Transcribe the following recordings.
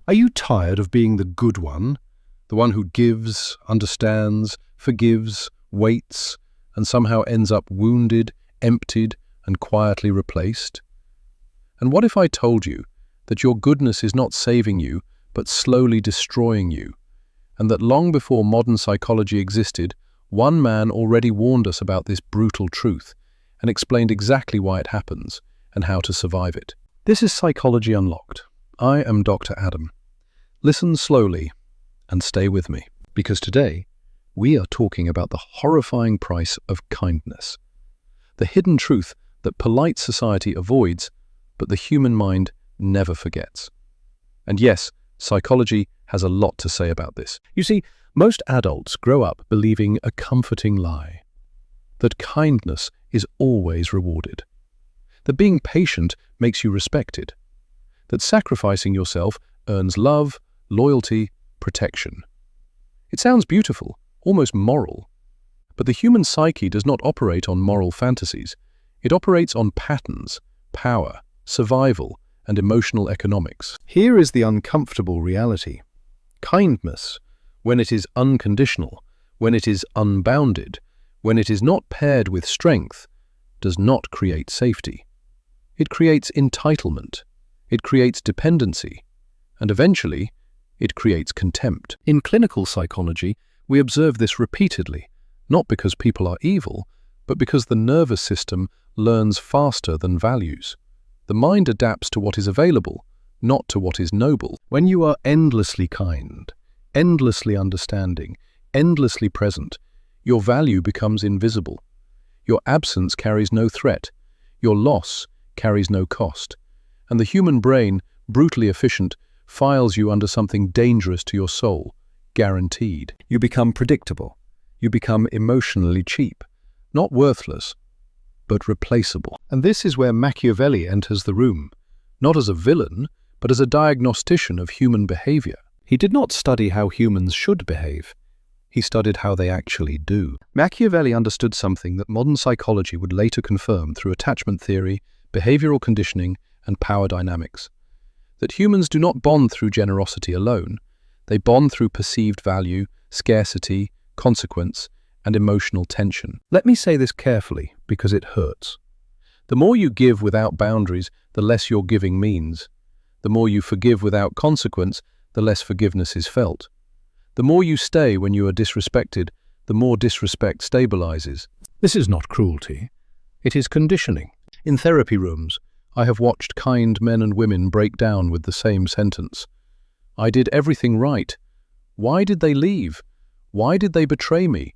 Are you tired of being the good one? The one who gives, understands, forgives, waits, and somehow ends up wounded, emptied, and quietly replaced? And what if I told you that your goodness is not saving you, but slowly destroying you, and that long before modern psychology existed, one man already warned us about this brutal truth and explained exactly why it happens and how to survive it? This is Psychology Unlocked. I am Dr. Adam. Listen slowly and stay with me, because today we are talking about the horrifying price of kindness, the hidden truth that polite society avoids, but the human mind never forgets. And yes, psychology has a lot to say about this. You see, most adults grow up believing a comforting lie, that kindness is always rewarded, that being patient makes you respected, that sacrificing yourself earns love, loyalty, protection. It sounds beautiful, almost moral, but the human psyche does not operate on moral fantasies. It operates on patterns, power, survival, and emotional economics. Here is the uncomfortable reality. Kindness, when it is unconditional, when it is unbounded, when it is not paired with strength, does not create safety. It creates entitlement, it creates dependency, and eventually, it creates contempt. In clinical psychology, we observe this repeatedly, not because people are evil, but because the nervous system learns faster than values. The mind adapts to what is available, not to what is noble. When you are endlessly kind, endlessly understanding, endlessly present, your value becomes invisible. Your absence carries no threat. Your loss carries no cost. And the human brain, brutally efficient, files you under something dangerous to your soul, guaranteed. You become predictable. You become emotionally cheap, not worthless, but replaceable. And this is where Machiavelli enters the room, not as a villain, but as a diagnostician of human behavior. He did not study how humans should behave. He studied how they actually do. Machiavelli understood something that modern psychology would later confirm through attachment theory, behavioral conditioning, and power dynamics. That humans do not bond through generosity alone. They bond through perceived value, scarcity, consequence, and emotional tension. Let me say this carefully, because it hurts. The more you give without boundaries, the less your giving means. The more you forgive without consequence, the less forgiveness is felt. The more you stay when you are disrespected, the more disrespect stabilizes. This is not cruelty. It is conditioning. In therapy rooms, I have watched kind men and women break down with the same sentence. I did everything right. Why did they leave? Why did they betray me?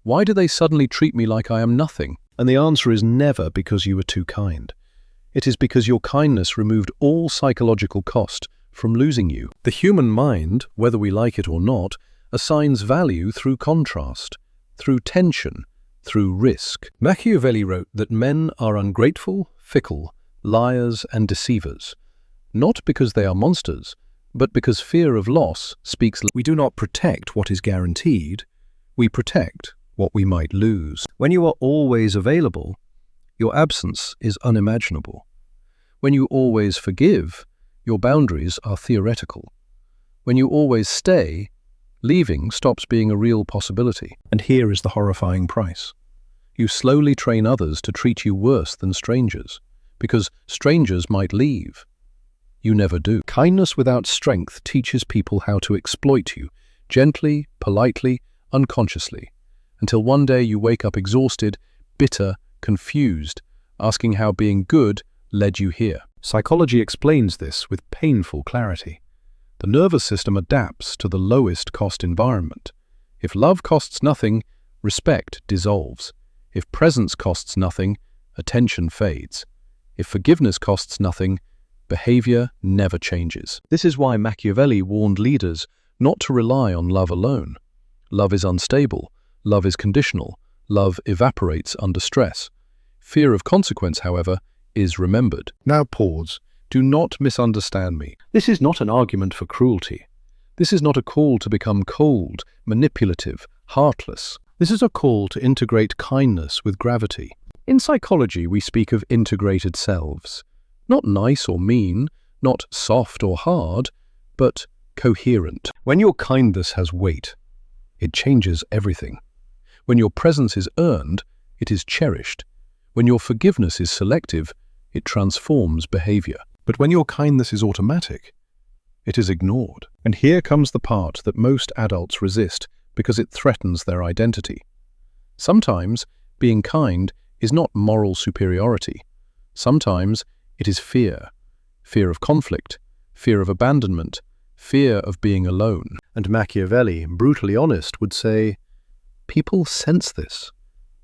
Why do they suddenly treat me like I am nothing? And the answer is never because you were too kind. It is because your kindness removed all psychological cost from losing you. The human mind, whether we like it or not, assigns value through contrast, through tension, through risk. Machiavelli wrote that men are ungrateful, fickle, liars and deceivers, not because they are monsters, but because fear of loss speaks. We do not protect what is guaranteed, we protect what we might lose. When you are always available, your absence is unimaginable. When you always forgive, your boundaries are theoretical. When you always stay, leaving stops being a real possibility. And here is the horrifying price. You slowly train others to treat you worse than strangers, because strangers might leave. You never do. Kindness without strength teaches people how to exploit you, gently, politely, unconsciously, until one day you wake up exhausted, bitter, confused, asking how being good led you here. Psychology explains this with painful clarity. The nervous system adapts to the lowest cost environment. If love costs nothing, respect dissolves. If presence costs nothing, attention fades. If forgiveness costs nothing, behavior never changes. This is why Machiavelli warned leaders not to rely on love alone. Love is unstable, love is conditional, love evaporates under stress. Fear of consequence, however, is remembered. Now pause. Do not misunderstand me. This is not an argument for cruelty. This is not a call to become cold, manipulative, heartless. This is a call to integrate kindness with gravity. In psychology, we speak of integrated selves. Not nice or mean, not soft or hard, but coherent. When your kindness has weight, it changes everything. When your presence is earned, it is cherished. When your forgiveness is selective, it transforms behavior. But when your kindness is automatic, it is ignored. And here comes the part that most adults resist because it threatens their identity. Sometimes being kind is not moral superiority. Sometimes it is fear. Fear of conflict, fear of abandonment, fear of being alone. And Machiavelli, brutally honest, would say, people sense this,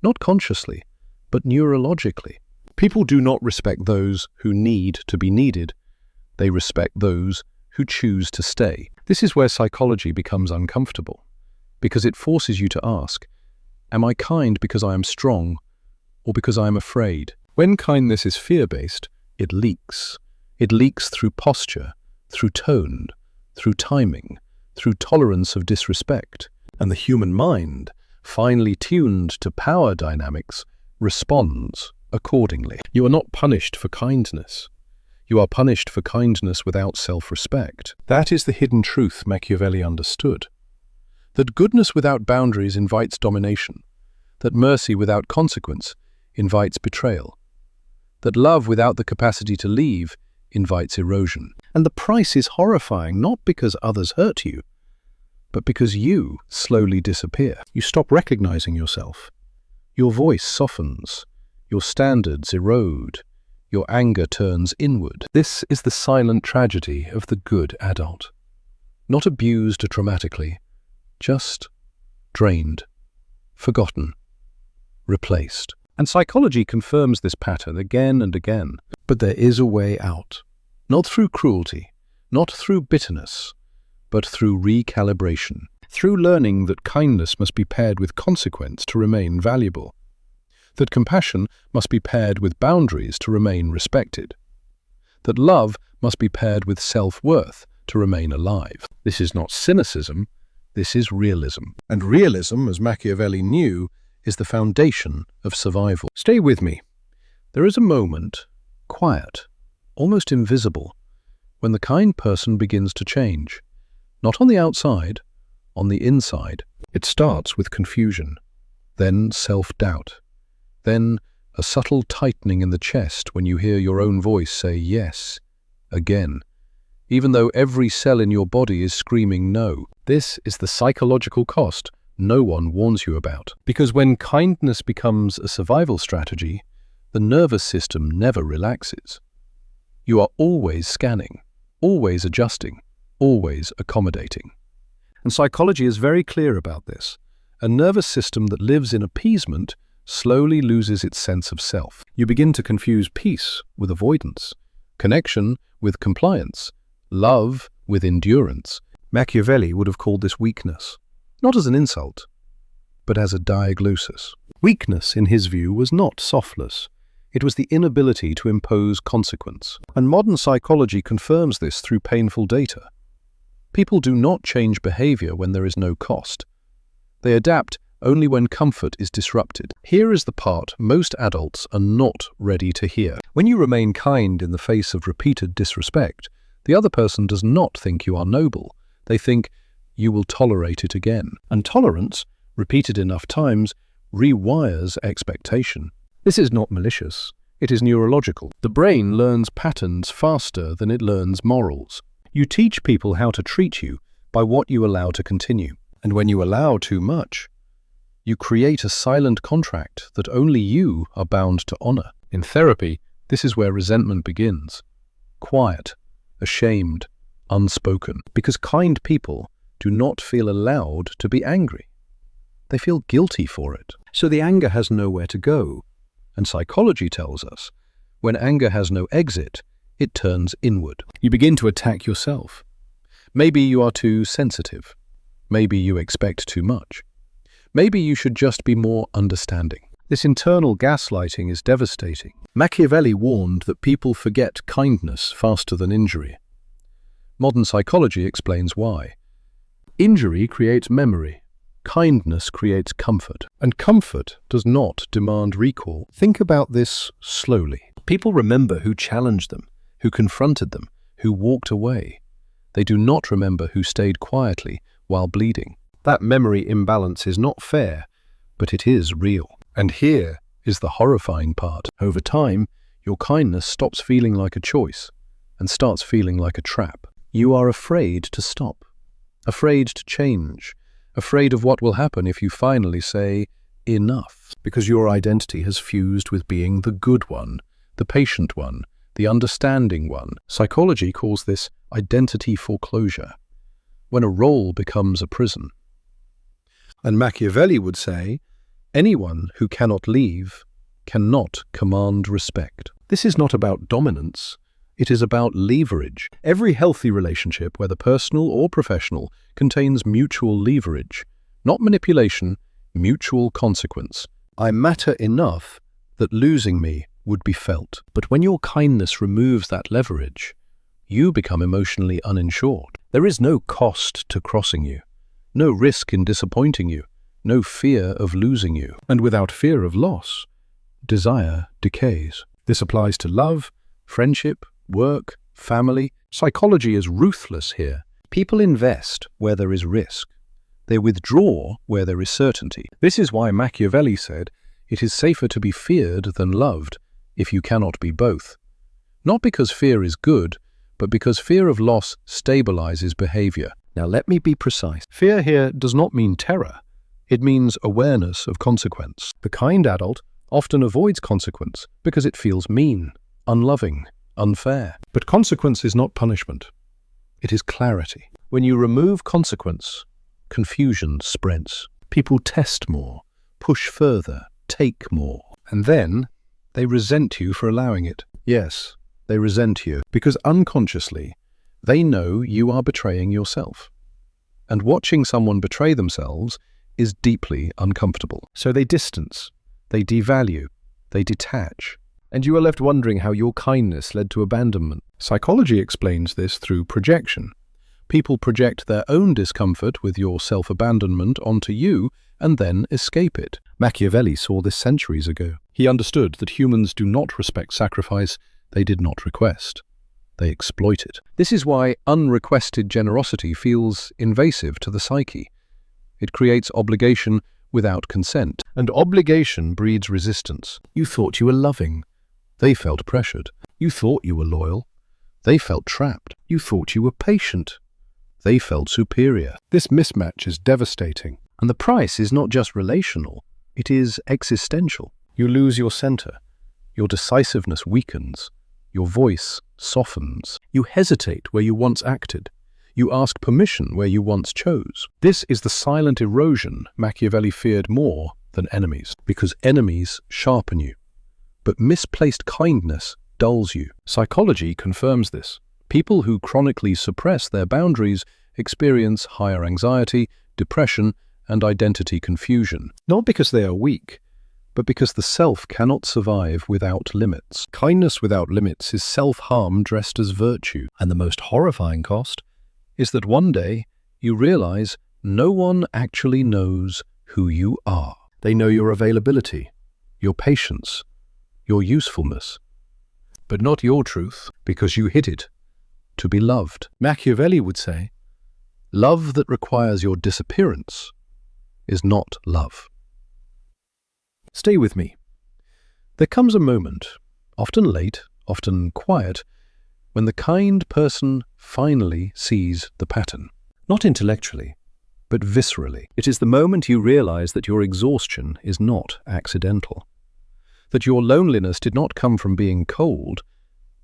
not consciously, but neurologically. People do not respect those who need to be needed. They respect those who choose to stay. This is where psychology becomes uncomfortable, because it forces you to ask, am I kind because I am strong, or because I am afraid? When kindness is fear-based, it leaks. It leaks through posture, through tone, through timing, through tolerance of disrespect. And the human mind, finely tuned to power dynamics, responds accordingly. You are not punished for kindness. You are punished for kindness without self-respect. That is the hidden truth Machiavelli understood. That goodness without boundaries invites domination. That mercy without consequence invites betrayal. That love without the capacity to leave invites erosion. And the price is horrifying, not because others hurt you, but because you slowly disappear. You stop recognizing yourself. Your voice softens. Your standards erode. Your anger turns inward. This is the silent tragedy of the good adult. Not abused dramatically, just drained, forgotten, replaced. And psychology confirms this pattern again and again. But there is a way out. Not through cruelty, not through bitterness, but through recalibration. Through learning that kindness must be paired with consequence to remain valuable. That compassion must be paired with boundaries to remain respected. That love must be paired with self-worth to remain alive. This is not cynicism, this is realism. And realism, as Machiavelli knew, is the foundation of survival. Stay with me. There is a moment, quiet, almost invisible, when the kind person begins to change. Not on the outside, on the inside. It starts with confusion, then self-doubt, then a subtle tightening in the chest when you hear your own voice say yes, again, even though every cell in your body is screaming no. This is the psychological cost no one warns you about. Because when kindness becomes a survival strategy, the nervous system never relaxes. You are always scanning, always adjusting, always accommodating. And psychology is very clear about this. A nervous system that lives in appeasement slowly loses its sense of self. You begin to confuse peace with avoidance, connection with compliance, love with endurance. Machiavelli would have called this weakness, not as an insult, but as a diagnosis. Weakness, in his view, was not softness. It was the inability to impose consequence. And modern psychology confirms this through painful data. People do not change behavior when there is no cost. They adapt only when comfort is disrupted. Here is the part most adults are not ready to hear. When you remain kind in the face of repeated disrespect, the other person does not think you are noble. They think you will tolerate it again. And tolerance, repeated enough times, rewires expectation. This is not malicious. It is neurological. The brain learns patterns faster than it learns morals. You teach people how to treat you by what you allow to continue. And when you allow too much, you create a silent contract that only you are bound to honor. In therapy, this is where resentment begins. Quiet, ashamed, unspoken. Because kind people do not feel allowed to be angry. They feel guilty for it. So the anger has nowhere to go. And psychology tells us, when anger has no exit, it turns inward. You begin to attack yourself. Maybe you are too sensitive. Maybe you expect too much. Maybe you should just be more understanding. This internal gaslighting is devastating. Machiavelli warned that people forget kindness faster than injury. Modern psychology explains why. Injury creates memory. Kindness creates comfort. And comfort does not demand recall. Think about this slowly. People remember who challenged them, who confronted them, who walked away. They do not remember who stayed quietly while bleeding. That memory imbalance is not fair, but it is real. And here is the horrifying part. Over time, your kindness stops feeling like a choice and starts feeling like a trap. You are afraid to stop, afraid to change, afraid of what will happen if you finally say, enough, because your identity has fused with being the good one, the patient one, the understanding one. Psychology calls this identity foreclosure, when a role becomes a prison. And Machiavelli would say, anyone who cannot leave cannot command respect. This is not about dominance. It is about leverage. Every healthy relationship, whether personal or professional, contains mutual leverage, not manipulation, mutual consequence. I matter enough that losing me would be felt. But when your kindness removes that leverage, you become emotionally uninsured. There is no cost to crossing you, no risk in disappointing you, no fear of losing you. And without fear of loss, desire decays. This applies to love, friendship, work, family. Psychology is ruthless here. People invest where there is risk. They withdraw where there is certainty. This is why Machiavelli said, it is safer to be feared than loved if you cannot be both. Not because fear is good, but because fear of loss stabilizes behavior. Now let me be precise. Fear here does not mean terror. It means awareness of consequence. The kind adult often avoids consequence because it feels mean, unloving, unfair. But consequence is not punishment. It is clarity. When you remove consequence, confusion spreads. People test more, push further, take more. And then they resent you for allowing it. Yes, they resent you because unconsciously they know you are betraying yourself. And watching someone betray themselves is deeply uncomfortable. So they distance, they devalue, they detach. And you are left wondering how your kindness led to abandonment. Psychology explains this through projection. People project their own discomfort with your self-abandonment onto you and then escape it. Machiavelli saw this centuries ago. He understood that humans do not respect sacrifice they did not request. They exploit it. This is why unrequested generosity feels invasive to the psyche. It creates obligation without consent. And obligation breeds resistance. You thought you were loving. They felt pressured. You thought you were loyal. They felt trapped. You thought you were patient. They felt superior. This mismatch is devastating. And the price is not just relational. It is existential. You lose your center. Your decisiveness weakens. Your voice softens. You hesitate where you once acted. You ask permission where you once chose. This is the silent erosion Machiavelli feared more than enemies, because enemies sharpen you. But misplaced kindness dulls you. Psychology confirms this. People who chronically suppress their boundaries experience higher anxiety, depression, and identity confusion. Not because they are weak, but because the self cannot survive without limits. Kindness without limits is self-harm dressed as virtue. And the most horrifying cost is that one day you realize no one actually knows who you are. They know your availability, your patience, your usefulness, but not your truth, because you hid it to be loved. Machiavelli would say, love that requires your disappearance is not love. Stay with me. There comes a moment, often late, often quiet, when the kind person finally sees the pattern. Not intellectually, but viscerally. It is the moment you realize that your exhaustion is not accidental, that your loneliness did not come from being cold,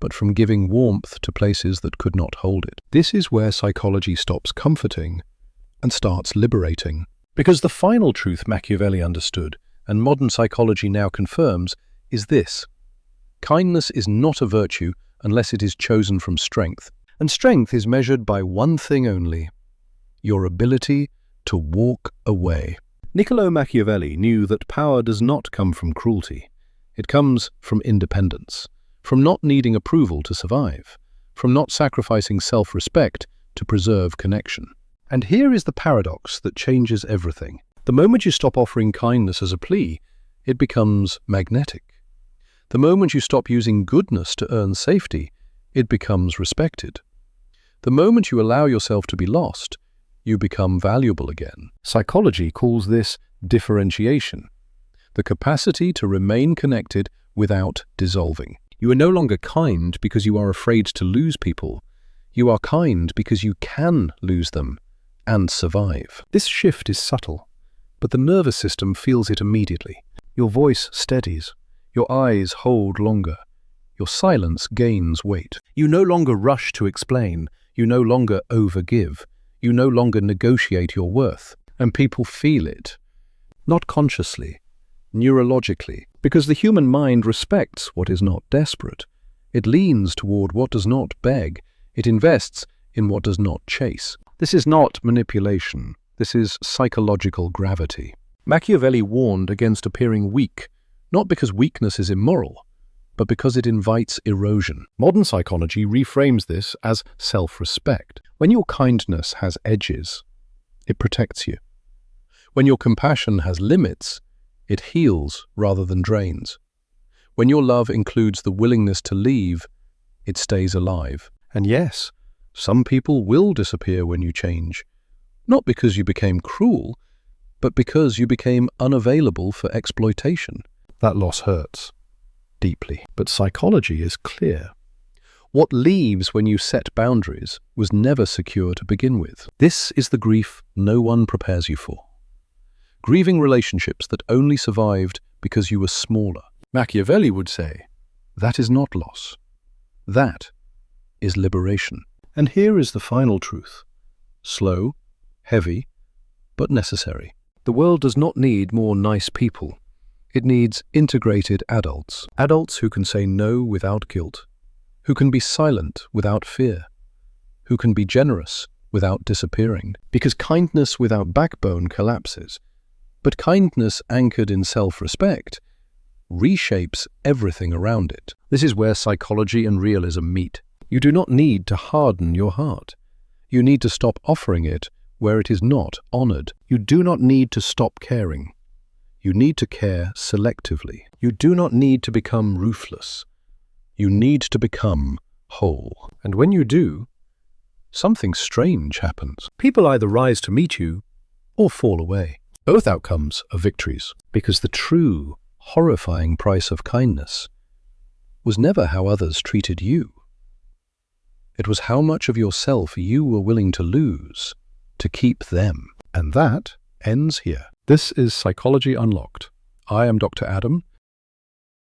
but from giving warmth to places that could not hold it. This is where psychology stops comforting and starts liberating. Because the final truth Machiavelli understood, and modern psychology now confirms, is this: kindness is not a virtue unless it is chosen from strength. And strength is measured by one thing only: your ability to walk away. Niccolo Machiavelli knew that power does not come from cruelty. It comes from independence, from not needing approval to survive, from not sacrificing self-respect to preserve connection. And here is the paradox that changes everything. The moment you stop offering kindness as a plea, it becomes magnetic. The moment you stop using goodness to earn safety, it becomes respected. The moment you allow yourself to be lost, you become valuable again. Psychology calls this differentiation, the capacity to remain connected without dissolving. You are no longer kind because you are afraid to lose people. You are kind because you can lose them and survive. This shift is subtle, but the nervous system feels it immediately. Your voice steadies, your eyes hold longer, your silence gains weight. You no longer rush to explain, you no longer overgive, you no longer negotiate your worth, and people feel it. Not consciously, neurologically, because the human mind respects what is not desperate. It leans toward what does not beg. It invests in what does not chase. This is not manipulation. This is psychological gravity. Machiavelli warned against appearing weak, not because weakness is immoral, but because it invites erosion. Modern psychology reframes this as self-respect. When your kindness has edges, it protects you. When your compassion has limits, it heals rather than drains. When your love includes the willingness to leave, it stays alive. And yes, some people will disappear when you change, not because you became cruel, but because you became unavailable for exploitation. That loss hurts deeply, but psychology is clear. What leaves when you set boundaries was never secure to begin with. This is the grief no one prepares you for. Grieving relationships that only survived because you were smaller. Machiavelli would say, that is not loss. That is liberation. And here is the final truth. Slow, heavy, but necessary. The world does not need more nice people. It needs integrated adults. Adults who can say no without guilt, who can be silent without fear, who can be generous without disappearing. Because kindness without backbone collapses. But kindness anchored in self-respect reshapes everything around it. This is where psychology and realism meet. You do not need to harden your heart. You need to stop offering it where it is not honored. You do not need to stop caring. You need to care selectively. You do not need to become ruthless. You need to become whole. And when you do, something strange happens. People either rise to meet you or fall away. Both outcomes are victories, because the true, horrifying price of kindness was never how others treated you. It was how much of yourself you were willing to lose to keep them. And that ends here. This is Psychology Unlocked. I am Dr. Adam,